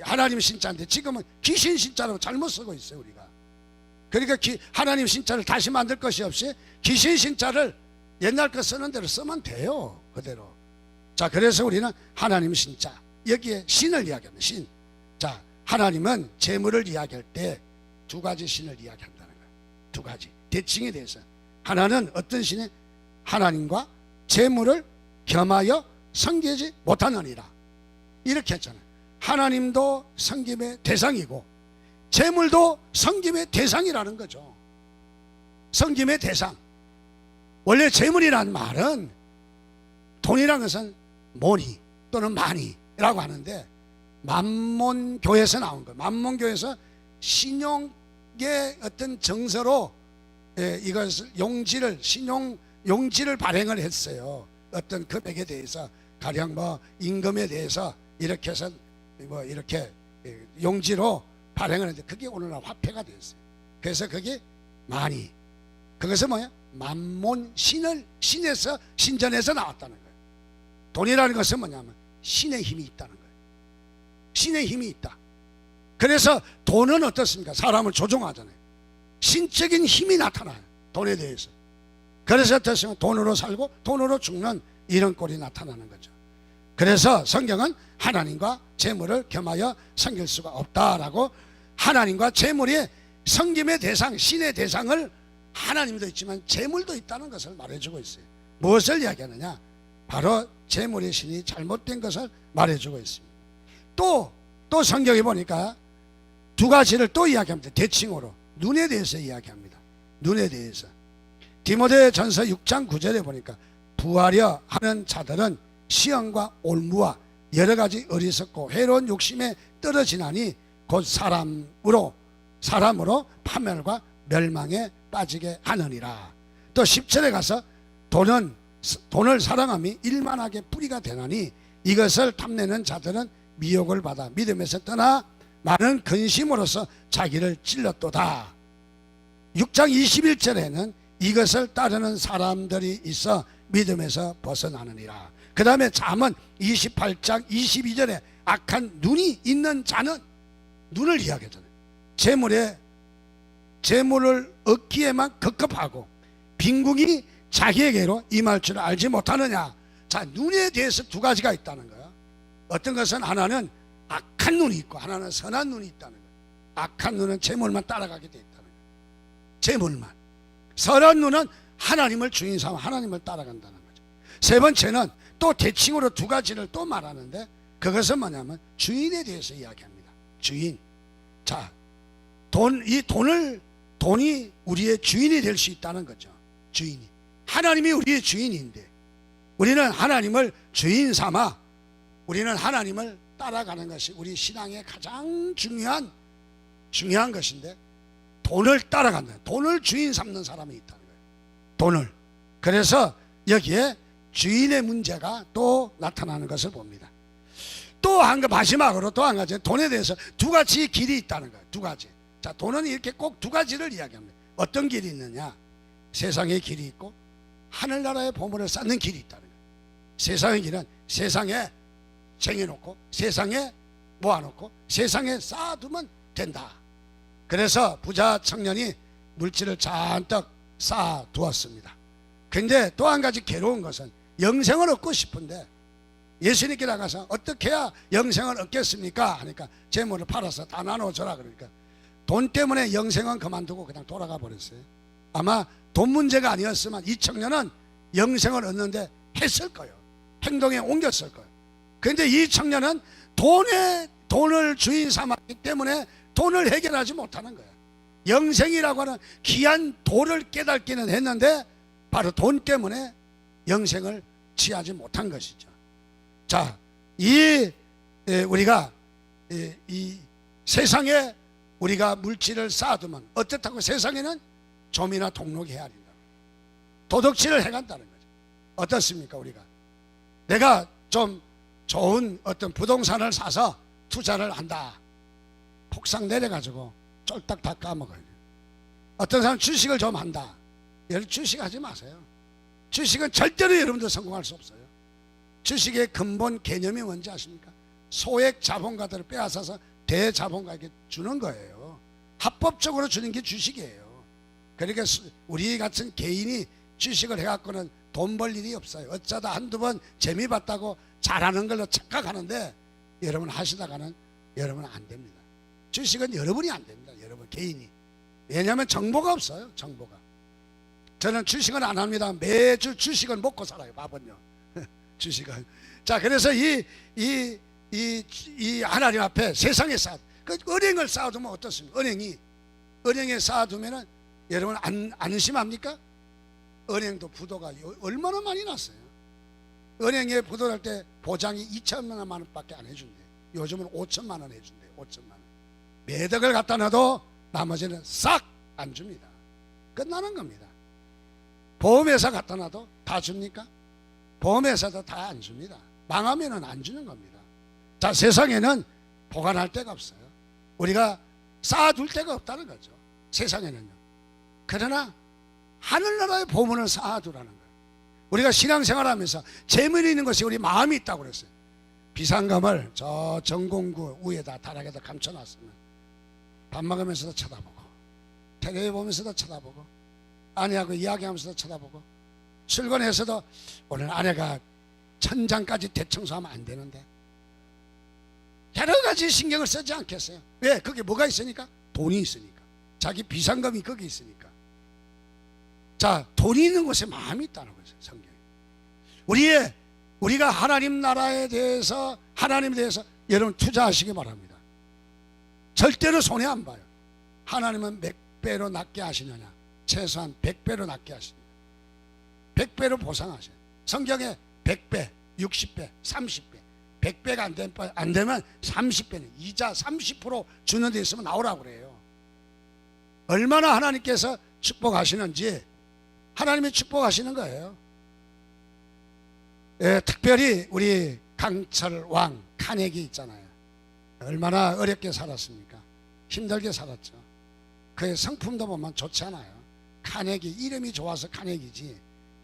하나님 신자인데 지금은 귀신 신자라고 잘못 쓰고 있어요 우리가. 그러니까 하나님 신자를 다시 만들 것이 없이 귀신 신자를 옛날 거 쓰는 대로 쓰면 돼요 그대로. 자, 그래서 우리는 하나님 신자, 여기에 신을 이야기합니다. 신. 자, 하나님은 재물을 이야기할 때 두 가지 신을 이야기한다는 거예요. 두 가지 대칭에 대해서. 하나는 어떤 신이 하나님과 재물을 겸하여 섬기지 못하느니라 이렇게 했잖아요. 하나님도 섬김의 대상이고 재물도 섬김의 대상이라는 거죠. 섬김의 대상. 원래 재물이라는 말은 돈이라는 것은 모니 또는 마니라고 하는데 만몬교에서 나온 거예요. 만몬교에서 신용의 어떤 정서로 이것을 용지를 발행을 했어요. 어떤 금액에 대해서 가령 뭐 임금에 대해서 이렇게 해서 뭐 이렇게 용지로 발행을 했는데 그게 오늘날 화폐가 되었어요. 그래서 그게 마니. 그것은 뭐야? 만몬 신에서 신전에서 나왔다는 거예요. 돈이라는 것은 뭐냐면 신의 힘이 있다는 거예요. 신의 힘이 있다. 그래서 돈은 어떻습니까? 사람을 조종하잖아요. 신적인 힘이 나타나요. 돈에 대해서. 그래서 어떻습니까? 돈으로 살고 돈으로 죽는 이런 꼴이 나타나는 거죠. 그래서 성경은 하나님과 재물을 겸하여 섬길 수가 없다라고 하나님과 재물이 섬김의 대상, 신의 대상을 하나님도 있지만 재물도 있다는 것을 말해주고 있어요. 무엇을 이야기하느냐? 바로 재물의 신이 잘못된 것을 말해주고 있습니다. 또 성경에 보니까 두 가지를 또 이야기합니다. 대칭으로 눈에 대해서 이야기합니다. 눈에 대해서 디모데전서 6장 9절에 보니까 부하려 하는 자들은 시험과 올무와 여러 가지 어리석고 해로운 욕심에 떨어지나니 곧 사람으로 파멸과 멸망에 빠지게 하느니라. 또 10절에 가서 돈을 사랑함이 일만하게 뿌리가 되나니 이것을 탐내는 자들은 미혹을 받아 믿음에서 떠나 많은 근심으로서 자기를 찔렀도다. 6장 21절에는 이것을 따르는 사람들이 있어 믿음에서 벗어나느니라. 그 다음에 잠언 28장 22절에 악한 눈이 있는 자는 눈을 이야기하잖아요. 재물을 얻기에만 급급하고 빈궁이 자기에게로 임할 줄 알지 못하느냐. 자, 눈에 대해서 두 가지가 있다는 거예요. 어떤 것은 하나는 악한 눈이 있고 하나는 선한 눈이 있다는 거예요. 악한 눈은 재물만 따라가게 돼 있다는 거예요. 재물만. 선한 눈은 하나님을 주인 삼아 하나님을 따라간다는 거죠. 세 번째는 또 대칭으로 두 가지를 또 말하는데 그것은 뭐냐면 주인에 대해서 이야기합니다. 주인. 자, 돈이 우리의 주인이 될 수 있다는 거죠. 주인이. 하나님이 우리의 주인인데 우리는 하나님을 주인 삼아 우리는 하나님을 따라가는 것이 우리 신앙의 가장 중요한 것인데 돈을 따라간다. 돈을 주인 삼는 사람이 있다는 거예요. 돈을. 그래서 여기에 주인의 문제가 또 나타나는 것을 봅니다. 또 마지막으로 또 한 가지 돈에 대해서 두 가지 길이 있다는 거예요. 두 가지. 자, 돈은 이렇게 꼭 두 가지를 이야기합니다. 어떤 길이 있느냐? 세상의 길이 있고 하늘나라의 보물을 쌓는 길이 있다는 거예요. 세상의 길은 세상에 쟁여놓고 세상에 모아놓고 세상에 쌓아두면 된다. 그래서 부자 청년이 물질을 잔뜩 쌓아두었습니다. 근데 또 한 가지 괴로운 것은 영생을 얻고 싶은데 예수님께 나가서 어떻게 해야 영생을 얻겠습니까? 하니까 재물을 팔아서 다 나눠줘라. 그러니까 돈 때문에 영생은 그만두고 그냥 돌아가 버렸어요. 아마 돈 문제가 아니었으면 이 청년은 영생을 얻는데 했을 거예요. 행동에 옮겼을 거예요. 그런데 이 청년은 돈을 주인 삼았기 때문에 돈을 해결하지 못하는 거예요. 영생이라고 하는 귀한 도를 깨닫기는 했는데 바로 돈 때문에 영생을 취하지 못한 것이죠. 자, 우리가 이 세상에 우리가 물질을 쌓아두면 어떻다고 세상에는 좀이나 동록이 해야 된다. 도덕질을 해간다는 거죠. 어떻습니까? 우리가 내가 좀 좋은 어떤 부동산을 사서 투자를 한다. 폭삭 내려가지고 쫄딱 다 까먹어요. 어떤 사람은 주식을 좀 한다. 여러분 주식하지 마세요. 주식은 절대로 여러분들 성공할 수 없어요. 주식의 근본 개념이 뭔지 아십니까? 소액 자본가들을 빼앗아서 대자본가에게 주는 거예요. 합법적으로 주는 게 주식이에요. 그러니까 우리 같은 개인이 주식을 해갖고는 돈 벌 일이 없어요. 어쩌다 한두 번 재미 봤다고 잘하는 걸로 착각하는데 여러분 하시다가는 여러분 안 됩니다. 주식은 여러분이 안 됩니다. 여러분 개인이. 왜냐하면 정보가 없어요. 정보가. 저는 주식은 안 합니다. 매주 주식을 먹고 살아요. 밥은요. 주식은. 자, 그래서 이 하나님 앞에 세상에 그 은행을 쌓아두면 어떻습니까? 은행에 쌓아두면은 여러분 안심합니까? 은행도 부도가 얼마나 많이 났어요. 은행에 부도 날 때 보장이 2천만 원밖에 안 해준대. 요즘은 5천만 원 해준대. 5천만 원. 매덕을 갖다 놔도 나머지는 싹 안 줍니다. 끝나는 겁니다. 보험회사 갖다 놔도 다 줍니까? 보험회사도 다 안 줍니다. 망하면은 안 주는 겁니다. 자, 세상에는 보관할 데가 없어요. 우리가 쌓아둘 데가 없다는 거죠. 세상에는요. 그러나 하늘나라의 보물을 쌓아두라는 거예요. 우리가 신앙생활하면서 재물이 있는 것이 우리 마음이 있다고 그랬어요. 비상금을 저 전공구 위에다 다락에다 감춰놨으면 밥 먹으면서도 쳐다보고, 텔레비 보면서도 쳐다보고, 아내하고 이야기하면서도 쳐다보고, 출근해서도 오늘 아내가 천장까지 대청소하면 안 되는데 여러 가지 신경을 쓰지 않겠어요? 왜? 그게 뭐가 있으니까? 돈이 있으니까. 자기 비상금이 거기 있으니까. 자, 돈이 있는 곳에 마음이 있다는 거죠. 성경에. 우리가 하나님 나라에 대해서, 하나님에 대해서 여러분 투자하시기 바랍니다. 절대로 손해 안 봐요. 하나님은 몇 배로 낮게 하시느냐? 최소한 100배로 낮게 하십니다. 100배로 보상하셔요. 성경에 100배, 60배, 30배, 100배가 안 되면 30배는 이자 30% 주는 데 있으면 나오라고 그래요. 얼마나 하나님께서 축복하시는지 하나님이 축복하시는 거예요. 예, 특별히 우리 강철 왕 카네기 있잖아요. 얼마나 어렵게 살았습니까? 힘들게 살았죠. 그의 성품도 보면 좋지 않아요. 카네기, 이름이 좋아서 카네기지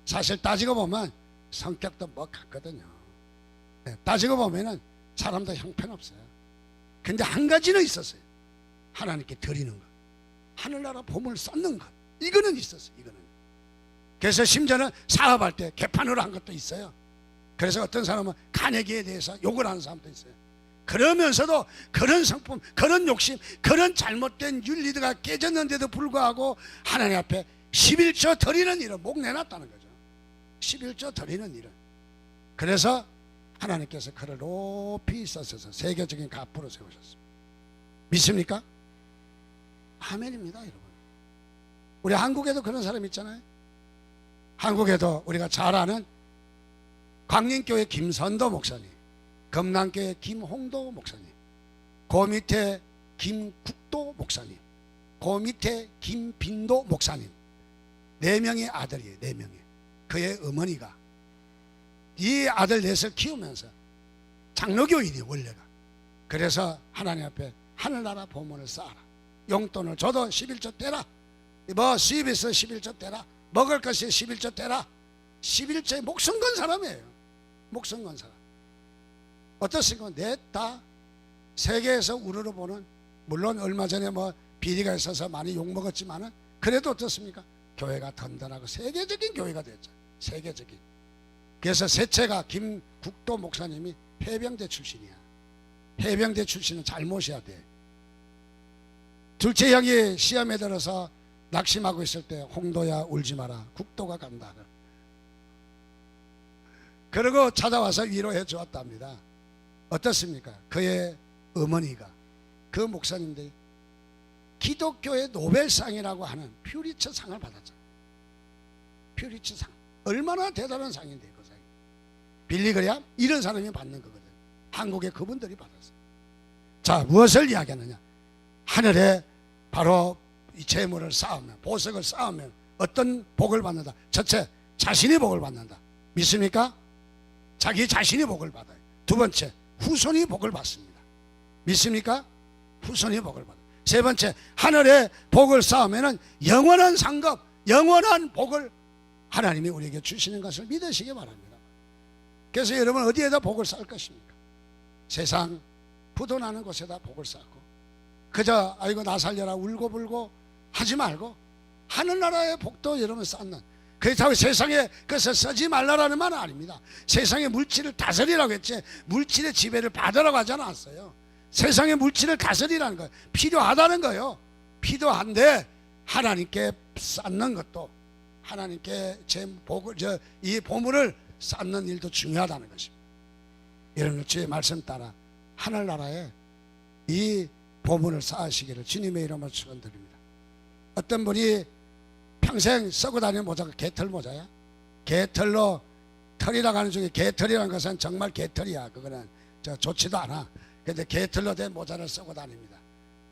사실 따지고 보면 성격도 뭐 같거든요. 네, 따지고 보면은 사람도 형편없어요. 근데 한 가지는 있었어요. 하나님께 드리는 것, 하늘나라 보물을 쌓는 것, 이거는 있었어요. 이거는. 그래서 심지어는 사업할 때 개판으로 한 것도 있어요. 그래서 어떤 사람은 카네기에 대해서 욕을 하는 사람도 있어요. 그러면서도 그런 성품, 그런 욕심, 그런 잘못된 윤리가 깨졌는데도 불구하고 하나님 앞에 11조 드리는 일을 목 내놨다는 거죠. 11조 드리는 일을. 그래서 하나님께서 그를 높이 있어서 세계적인 갑부로 세우셨습니다. 믿습니까? 아멘입니다, 여러분. 우리 한국에도 그런 사람 있잖아요. 한국에도 우리가 잘 아는 광림교회 김선도 목사님, 금남교회 김홍도 목사님, 그 밑에 김국도 목사님, 그 밑에 김빈도 목사님, 4명의 아들이에요. 4명의. 그의 어머니가 이 아들 넷을 키우면서 장로교인이에요, 원래가. 그래서 하나님 앞에 하늘나라 보물을 쌓아라. 용돈을 줘도 11조 떼라. 뭐 수입 있어 11조 떼라. 먹을 것이 11조 떼라. 11조에 목숨 건 사람이에요. 목숨 건 사람. 어떻습니까? 넷다 세계에서 우러러 보는, 물론 얼마 전에 뭐 비리가 있어서 많이 욕먹었지만은 그래도 어떻습니까? 교회가 든든하고 세계적인 교회가 됐죠. 세계적인. 그래서 셋째가 김국도 목사님이 해병대 출신이야. 해병대 출신은 잘 모셔야 돼. 둘째 형이 시험에 들어서 낙심하고 있을 때 홍도야 울지 마라. 국도가 간다. 그러고 찾아와서 위로해 주었답니다. 어떻습니까? 그의 어머니가, 그 목사님들이 기독교의 노벨상이라고 하는 퓨리처 상을 받았잖아요. 퓨리처 상. 얼마나 대단한 상인데 그 상이. 빌리 그레함 이런 사람이 받는 거거든요. 한국의 그분들이 받았어요. 자, 무엇을 이야기하느냐? 하늘에 바로 이 재물을 쌓으면, 보석을 쌓으면 어떤 복을 받는다? 첫째, 자신이 복을 받는다. 믿습니까? 자기 자신이 복을 받아요. 두 번째, 후손이 복을 받습니다. 믿습니까? 후손이 복을 받아요. 세 번째, 하늘에 복을 쌓으면 영원한 상급, 영원한 복을 하나님이 우리에게 주시는 것을 믿으시기 바랍니다. 그래서 여러분 어디에다 복을 쌓을 것입니까? 세상 부도나는 곳에다 복을 쌓고 그저 아이고 나 살려라 울고불고 하지 말고 하늘나라의 복도 여러분 쌓는, 그렇다고 세상에 그것을 쓰지 말라라는 말은 아닙니다. 세상의 물질을 다스리라고 했지 물질의 지배를 받으라고 하지 않았어요. 세상의 물질을 다스리라는 거예요. 필요하다는 거예요. 필요한데 하나님께 쌓는 것도, 하나님께 이 보물을 쌓는 일도 중요하다는 것입니다. 이런 주의 말씀 따라 하늘나라에 이 보물을 쌓으시기를 주님의 이름으로 축원드립니다. 어떤 분이 평생 쓰고 다니는 모자가 개털 모자야. 개털로 털이라고 하는 중에 개털이라는 것은 정말 개털이야. 그거는 좋지도 않아. 근데 개털로 된 모자를 쓰고 다닙니다.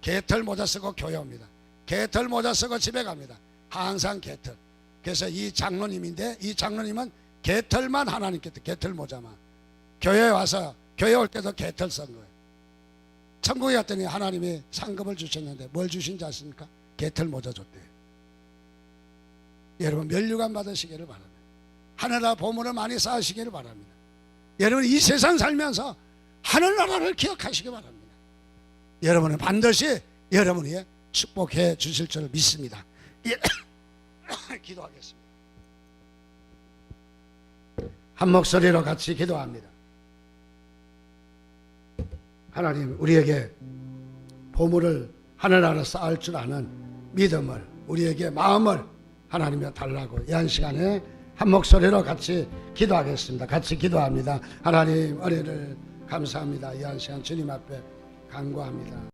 개털 모자 쓰고 교회 옵니다. 개털 모자 쓰고 집에 갑니다. 항상 개털. 그래서 이 장로님인데 이 장로님은 개털만 하나님께, 개털 모자만. 교회에 와서 교회 올 때도 개털 쓴 거예요. 천국에 갔더니 하나님이 상급을 주셨는데 뭘 주신지 아십니까? 개털 모자 줬대요. 여러분 면류관 받으시기를 바랍니다. 하늘나라 보물을 많이 쌓으시기를 바랍니다. 여러분 이 세상 살면서 하늘나라를 기억하시기 바랍니다. 여러분은 반드시 여러분이 축복해 주실 줄 믿습니다. 기도하겠습니다. 한 목소리로 같이 기도합니다. 하나님, 우리에게 보물을 하늘나라 쌓을 줄 아는 믿음을, 우리에게 마음을 하나님이 달라고 이 한 시간에 한 목소리로 같이 기도하겠습니다. 같이 기도합니다. 하나님 은혜를 감사합니다. 이 한 시간 주님 앞에 간구합니다.